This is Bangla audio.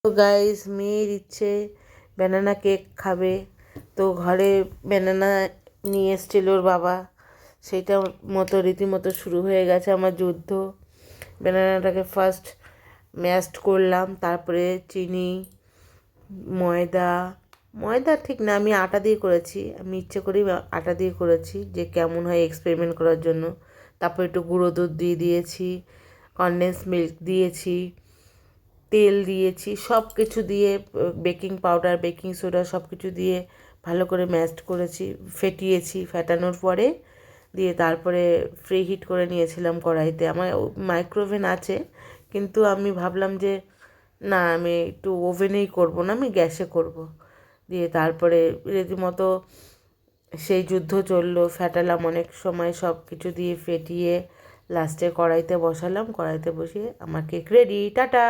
তো গাইস, মেয়ের ইচ্ছে ব্যানানা কেক খাবে। তো ঘরে ব্যানানা নিয়ে এসেছিল ওর বাবা, সেইটা মতো রীতিমতো শুরু হয়ে গেছে আমার যুদ্ধ। ব্যানানাটাকে ফার্স্ট ম্যাশড করলাম, তারপরে চিনি, ময়দা ময়দা ঠিক না, আমি আটা দিয়ে করেছি। আমি ইচ্ছে করেই আটা দিয়ে করেছি, যে কেমন হয় এক্সপেরিমেন্ট করার জন্য। তারপর একটু গুঁড়ো দুধ দিয়ে দিয়েছি, কনডেন্স মিল্ক দিয়েছি, তেল দিয়েছি, সব কিছু দিয়ে, বেকিং পাউডার, বেকিং সোডা সব কিছু দিয়ে ভালো করে ম্যাশড করেছি, ফেটিয়েছি। ফেটানোর পরে দিয়ে তারপরে ফ্রি হিট করে নিয়েছিলাম কড়াইতে। আমার মাইক্রোওভেন আছে, কিন্তু আমি ভাবলাম যে না, আমি একটু ওভেনেই করব না, আমি গ্যাসে করব। দিয়ে তারপরে রীতিমতো সেই যুদ্ধ চললো, ফেটালাম অনেক সময়, সব কিছু দিয়ে ফেটিয়ে লাস্টে কড়াইতে বসালাম। কড়াইতে বসিয়ে আমার কেক রেডি। টাটা।